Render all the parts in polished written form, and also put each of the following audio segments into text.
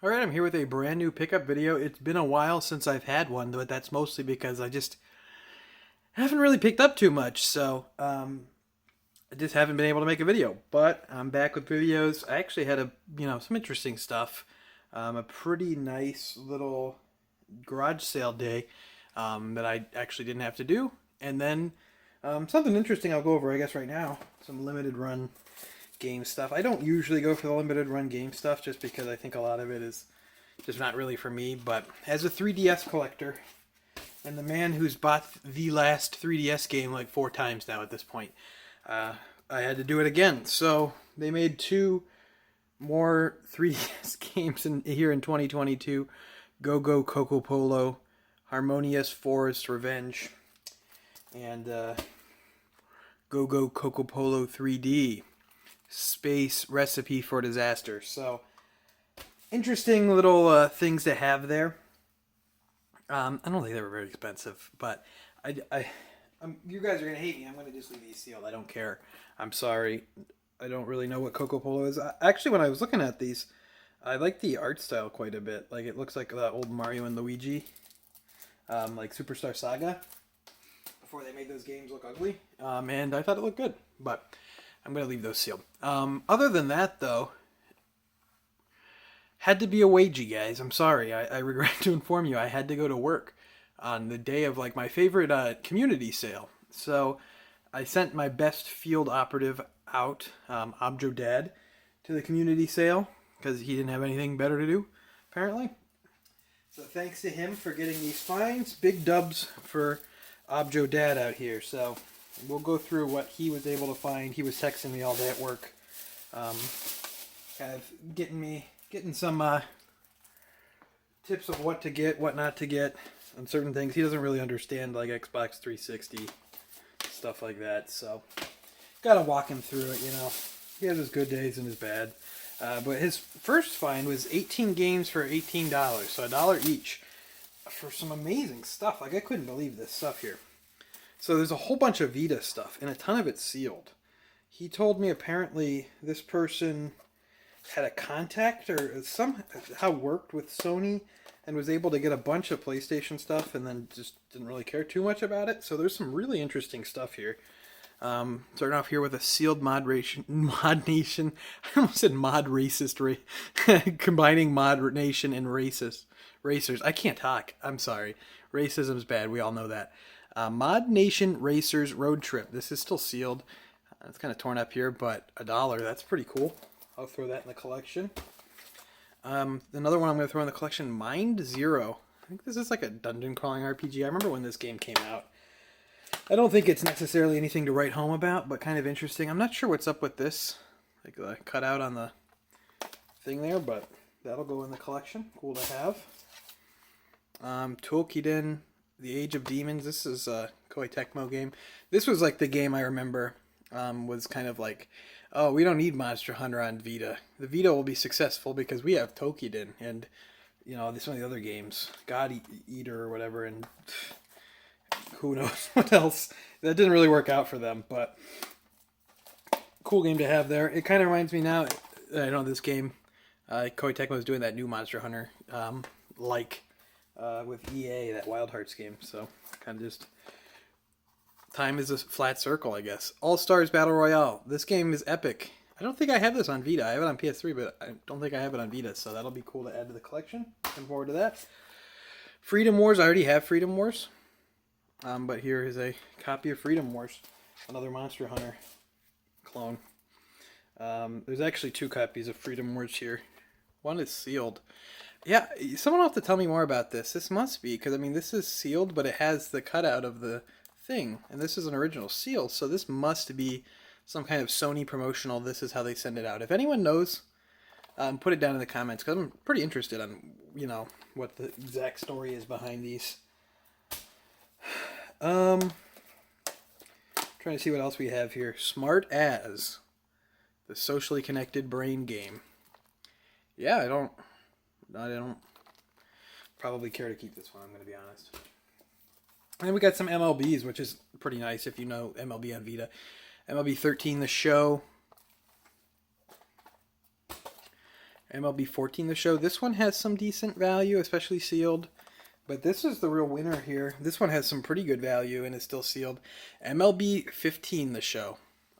Alright, I'm here with a brand new pickup video. It's been a while since I've had one, but that's mostly because I just haven't really picked up too much, so I just haven't been able to make a video. But I'm back with videos. I actually had some interesting stuff. A pretty nice little garage sale day that I actually didn't have to do. And then something interesting I'll go over, I guess, right now. Some limited run game stuff. I don't usually go for the limited run game stuff just because I think a lot of it is just not really for me. But as a 3DS collector and the man who's bought the last 3DS game like 4 times now at this point, I had to do it again. So they made 2 more 3DS games here in 2022. Go Go Coco Polo, Harmonious Forest Revenge, and Go Go Coco Polo 3D. Space Recipe for Disaster. So, interesting little things to have there. I don't think they were very expensive, but you guys are gonna hate me. I'm gonna just leave these sealed. I don't care. I'm sorry. I don't really know what Coco Polo is. Actually, when I was looking at these, I like the art style quite a bit. Like, it looks like the old Mario and Luigi, like Superstar Saga, before they made those games look ugly. And I thought it looked good, but I'm going to leave those sealed. Other than that, though, had to be a wagey, guys. I'm sorry. I regret to inform you I had to go to work on the day of like my favorite community sale. So I sent my best field operative out, Objo Dad, to the community sale because he didn't have anything better to do, apparently. So thanks to him for getting these finds. Big dubs for Objo Dad out here. So we'll go through what he was able to find. He was texting me all day at work, kind of getting some tips of what to get, what not to get, on certain things. He doesn't really understand like Xbox 360 stuff like that, so gotta walk him through it. He has his good days and his bad. But his first find was 18 games for $18, so $1 each for some amazing stuff. Like, I couldn't believe this stuff here. So there's a whole bunch of Vita stuff, and a ton of it's sealed. He told me apparently this person had a contact or somehow worked with Sony and was able to get a bunch of PlayStation stuff and then just didn't really care too much about it. So there's some really interesting stuff here. Starting off here with a sealed Mod Nation. I almost said Mod Racist. Combining Mod Nation and Racers. I can't talk. I'm sorry. Racism's bad. We all know that. Mod Nation Racers Road Trip. This is still sealed. It's kind of torn up here, but $1. That's pretty cool. I'll throw that in the collection. Another one I'm going to throw in the collection, Mind Zero. I think this is like a dungeon crawling RPG. I remember when this game came out. I don't think it's necessarily anything to write home about, but kind of interesting. I'm not sure what's up with this, like the cutout on the thing there, but that'll go in the collection. Cool to have. Tolkien, The Age of Demons. This is a Koei Tecmo game. This was like the game I remember was kind of like, oh, we don't need Monster Hunter on Vita. The Vita will be successful because we have Tolkien and, some of the other games, God Eater or whatever, and who knows what else. That didn't really work out for them, but cool game to have there. It kind of reminds me now, I know this game, Koei Tecmo is doing that new Monster Hunter, with EA, that Wild Hearts game. So kind of just, time is a flat circle, I guess. All Stars Battle Royale. This game is epic. I don't think I have this on Vita. I have it on PS3, but I don't think I have it on Vita, so that'll be cool to add to the collection. Looking forward to that. Freedom Wars. I already have Freedom Wars. But here is a copy of Freedom Wars, another Monster Hunter clone. There's actually 2 copies of Freedom Wars here. One is sealed. Yeah, someone will have to tell me more about this. This must be, because, this is sealed, but it has the cutout of the thing, and this is an original seal, so this must be some kind of Sony promotional, this is how they send it out. If anyone knows, put it down in the comments, because I'm pretty interested on, what the exact story is behind these. Trying to see what else we have here. Smart As, the socially connected brain game. Yeah, I don't probably care to keep this one, I'm going to be honest. And we got some MLBs, which is pretty nice if you know MLB on Vita. MLB 13, The Show. MLB 14 The Show. This one has some decent value, especially sealed. But this is the real winner here. This one has some pretty good value and is still sealed. MLB 15 The Show.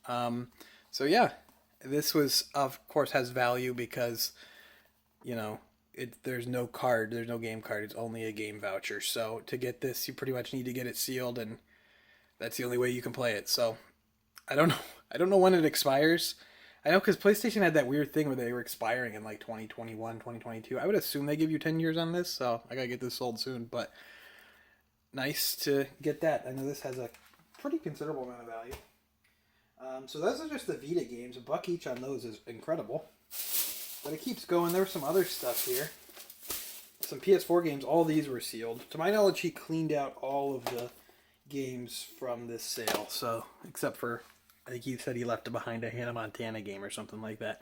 So yeah, this was, of course, has value because, you know, there's no card, there's no game card. It's only a game voucher. So to get this, you pretty much need to get it sealed, and that's the only way you can play it. So I don't know. I don't know when it expires. I know because PlayStation had that weird thing where they were expiring in like 2021, 2022. I would assume they give you 10 years on this, so I gotta get this sold soon. But nice to get that. I know this has a pretty considerable amount of value. So those are just the Vita games. $1 each on those is incredible. But it keeps going. There was some other stuff here. Some PS4 games. All these were sealed. To my knowledge, he cleaned out all of the games from this sale. So, except for, I think he said he left behind a Hannah Montana game or something like that.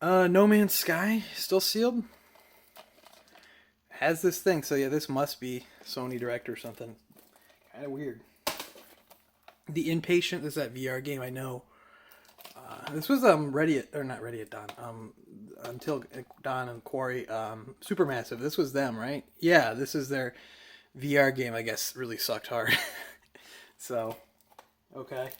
No Man's Sky, still sealed. Has this thing. So yeah, this must be Sony Direct or something. Kind of weird. The Inpatient, this is that VR game, I know. This was Ready at, or not Ready at Dawn, Until Dawn and Quarry, Supermassive. This was them, right? Yeah, this is their VR game, I guess, really sucked hard. So, okay.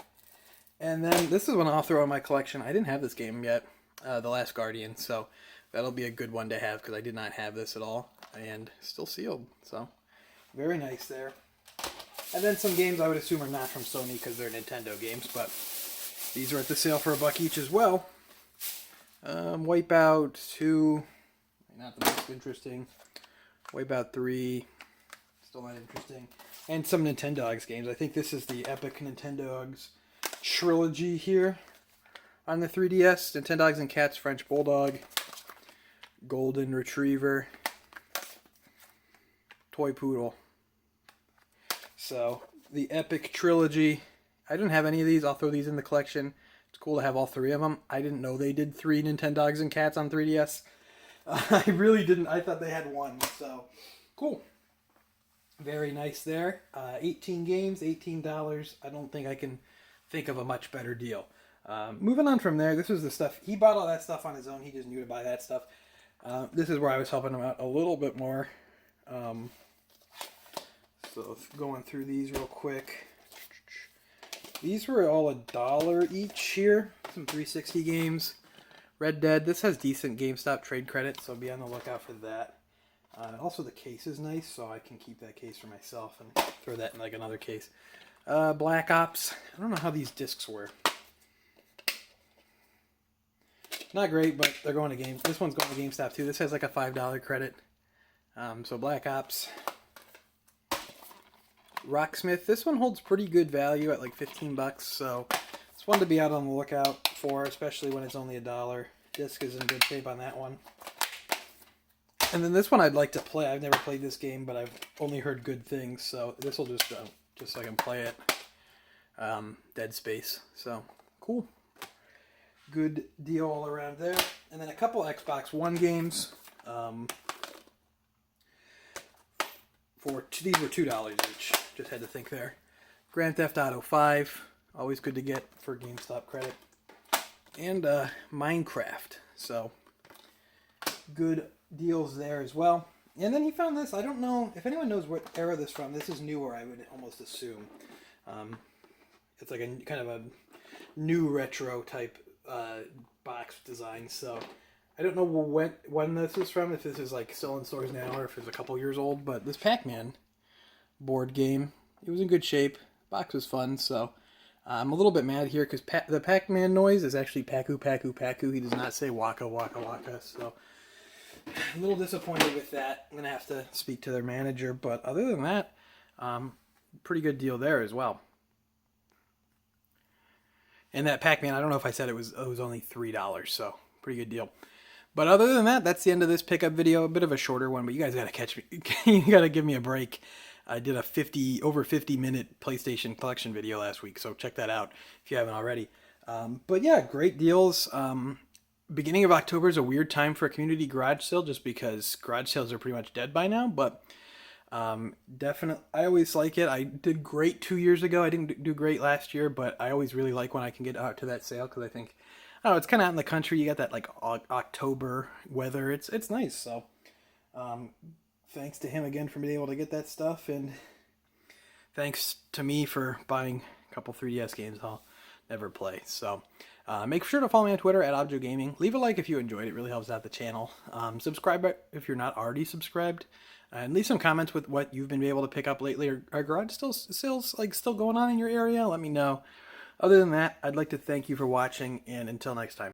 And then this is one I'll throw in my collection. I didn't have this game yet, The Last Guardian, so that'll be a good one to have because I did not have this at all, and still sealed. So, very nice there. And then some games I would assume are not from Sony because they're Nintendo games, but these are at the sale for $1 each as well. Wipeout 2, not the most interesting. Wipeout 3, still not interesting. And some Nintendogs games. I think this is the Epic Nintendogs trilogy here on the 3DS. Nintendogs and Cats, French Bulldog, Golden Retriever, Toy Poodle. So, the Epic trilogy. I didn't have any of these. I'll throw these in the collection. It's cool to have all three of them. I didn't know they did 3 Nintendogs and Cats on 3DS. I really didn't. I thought they had one. So, cool. Very nice there. 18 games, $18. I don't think I can think of a much better deal. Moving on from there, this was the stuff. He bought all that stuff on his own. He just knew to buy that stuff. This is where I was helping him out a little bit more. So going through these real quick. These were all $1 each here. Some 360 games. Red Dead. This has decent GameStop trade credit, so be on the lookout for that. Also, the case is nice, so I can keep that case for myself and throw that in like another case. Black Ops. I don't know how these discs were. Not great, but they're going to game. This one's going to GameStop too. This has like a $5 credit. So Black Ops. Rocksmith. This one holds pretty good value at like $15, so it's one to be out on the lookout for, especially when it's only $1. Disc is in good shape on that one. And then this one I'd like to play. I've never played this game, but I've only heard good things, so this will just so I can play it. Dead Space. So, cool. Good deal all around there. And then a couple Xbox One games. These were $2 each. Just had to think there. Grand Theft Auto 5. Always good to get for GameStop credit. And Minecraft. So, good deals there as well. And then he found this. I don't know if anyone knows what era this is from. This is newer, I would almost assume. It's like a kind of a new retro type box design. So I don't know when this is from, if this is like still in stores now or if it's a couple years old. But this Pac-Man board game, it was in good shape. Box was fun, so I'm a little bit mad here because the Pac-Man noise is actually Paku, Paku, Paku. He does not say Waka, Waka, Waka. So a little disappointed with that. I'm going to have to speak to their manager. But other than that, pretty good deal there as well. And that Pac-Man, I don't know if I said it was only $3, so pretty good deal. But other than that, that's the end of this pickup video. A bit of a shorter one, but you guys got to catch me. You got to give me a break. I did a over 50-minute PlayStation collection video last week, so check that out if you haven't already. But yeah, great deals. Beginning of October is a weird time for a community garage sale just because garage sales are pretty much dead by now, but definitely, I always like it. I did great 2 years ago. I didn't do great last year, but I always really like when I can get out to that sale because I think I don't know, it's kind of out in the country. You got that like October weather. It's nice. So um, thanks to him again for being able to get that stuff, and thanks to me for buying a couple 3DS games I'll never play. So make sure to follow me on Twitter at Objo Gaming. Leave a like if you enjoyed it. It really helps out the channel. Subscribe if you're not already subscribed. And leave some comments with what you've been able to pick up lately. Are garage sales like still going on in your area? Let me know. Other than that, I'd like to thank you for watching, and until next time.